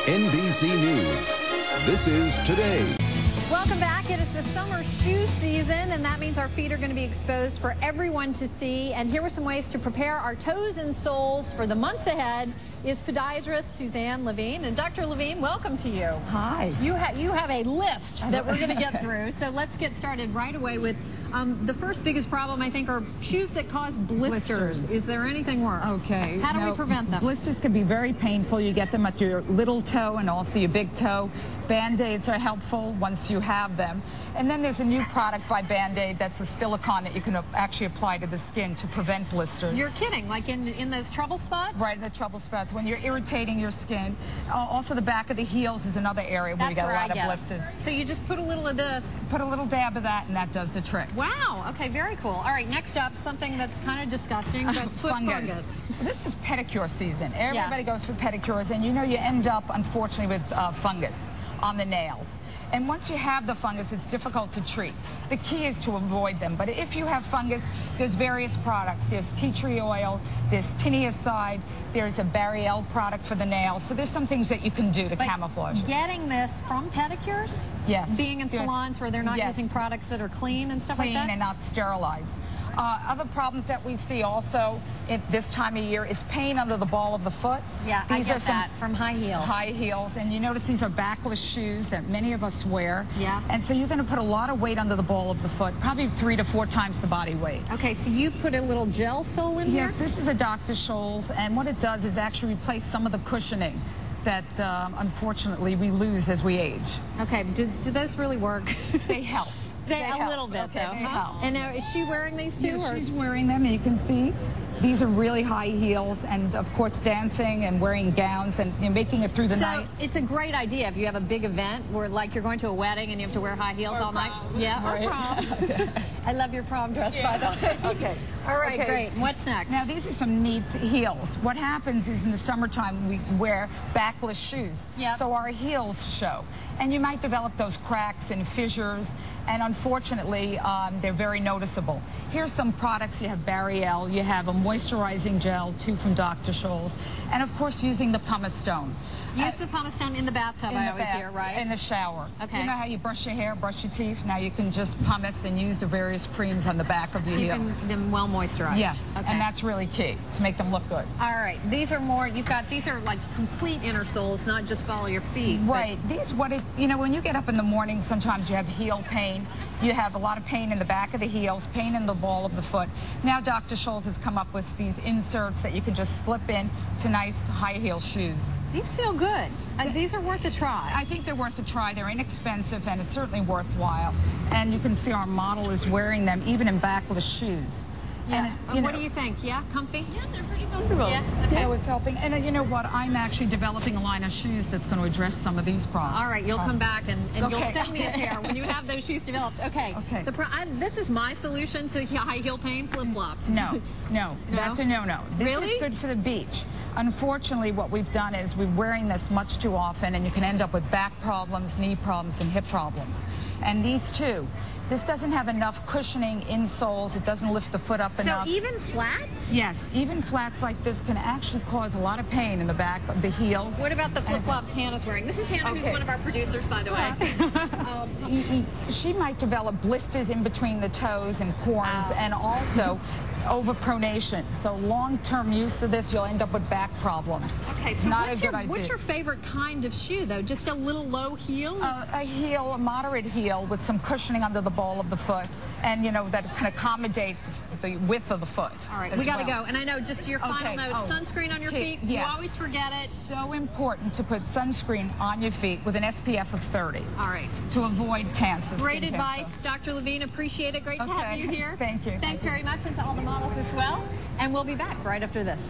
NBC News. This is Today. Welcome back. It is the summer shoe season, and that means our feet are going to be exposed for everyone to see. And here are some ways to prepare our toes and soles for the months ahead is podiatrist Suzanne Levine. And Dr. Levine, welcome to you. Hi. You have a list that we're going to get through. So let's get started right away with the first biggest problem, I think, are shoes that cause blisters. Is there anything worse? Okay. How do we prevent them? Blisters can be very painful. You get them at your little toe and also your big toe. Band-Aids are helpful once you have them. And then there's a new product by Band-Aid that's a silicone that you can actually apply to the skin to prevent blisters. You're kidding, like in those trouble spots? Right, in the trouble spots, when you're irritating your skin. Also, the back of the heels is another area where you get a lot of blisters. So you just put a little of this. Put a little dab of that, and that does the trick. Wow, okay, very cool. All right, next up, something that's kind of disgusting, but foot fungus. This is pedicure season. Everybody goes for pedicures, and you know you end up, unfortunately, with fungus on the nails. And once you have the fungus, it's difficult to treat. The key is to avoid them. But if you have fungus, there's various products. There's tea tree oil, there's tinniaside, there's a Barielle product for the nails. So there's some things that you can do to camouflage it. Getting this from pedicures? Yes. Being in salons where they're not using products that are clean and stuff like that? Clean and not sterilized. Other problems that we see also at this time of year is pain under the ball of the foot. Yeah, I get that from high heels. High heels, and you notice these are backless shoes that many of us wear. Yeah. And so you're going to put a lot of weight under the ball of the foot, probably 3 to 4 times the body weight. Okay, so you put a little gel sole in here? Yes, this is a Dr. Scholl's, and what it does is actually replace some of the cushioning that unfortunately we lose as we age. Okay, do those really work? They help. A little bit, okay, though. Huh? And now, is she wearing these too? Yes, she's wearing them, and you can see these are really high heels, and of course dancing and wearing gowns and making it through the night. So it's a great idea if you have a big event where, like, you're going to a wedding and you have to wear high heels all night. Yeah, or prom. I love your prom dress, by the way. Okay. All right, great. What's next? Now, these are some neat heels. What happens is in the summertime we wear backless shoes, so our heels show. And you might develop those cracks and fissures, and unfortunately, they're very noticeable. Here's some products. You have Barielle, you have a moisturizing gel, too, from Dr. Scholl's, and of course using the pumice stone. Use the pumice stone in the bathtub, I always hear, right? In the shower. Okay. You know how you brush your hair, brush your teeth? Now you can just pumice and use the various creams on the back of your heel. Keeping them well moisturized. Yes, okay. And that's really key to make them look good. All right, these are more, these are like complete inner soles, not just follow your feet. Right, when you get up in the morning, sometimes you have heel pain. You have a lot of pain in the back of the heels, pain in the ball of the foot. Now Dr. Scholl's has come up with these inserts that you can just slip in to nice high heel shoes. These feel good. These are worth a try. I think they're worth a try. They're inexpensive and it's certainly worthwhile. And you can see our model is wearing them even in backless shoes. Yeah. And what do you think? Yeah, comfy? Yeah, they're pretty comfortable. Yeah. Okay. So it's helping. And you know what? I'm actually developing a line of shoes that's going to address some of these problems. All right, you'll come back and you'll send me a pair when you have those shoes developed. Okay. This is my solution to high heel pain: flip-flops. No, that's a no-no. This is good for the beach. Unfortunately, what we've done is we're wearing this much too often, and you can end up with back problems, knee problems, and hip problems. And these too. This doesn't have enough cushioning insoles. It doesn't lift the foot up enough. So even flats? Yes, even flats like this can actually cause a lot of pain in the back of the heels. What about the flip-flops Hannah's wearing? This is Hannah, who's one of our producers, by the way. She might develop blisters in between the toes and corns, and also overpronation. So long-term use of this, you'll end up with back problems. Okay, so what's what's your favorite kind of shoe, though? Just a little low heel? A moderate heel with some cushioning under the ball of the foot, and that can accommodate the width of the foot. All right, we got to go. And I know, just your final note, sunscreen on your feet. Yes. You always forget it. So important to put sunscreen on your feet with an SPF of 30. All right. To avoid cancer. Great advice, Dr. Levine. Appreciate it. Great to have you here. Thank you. Thanks very much, and to all the models as well. And we'll be back right after this.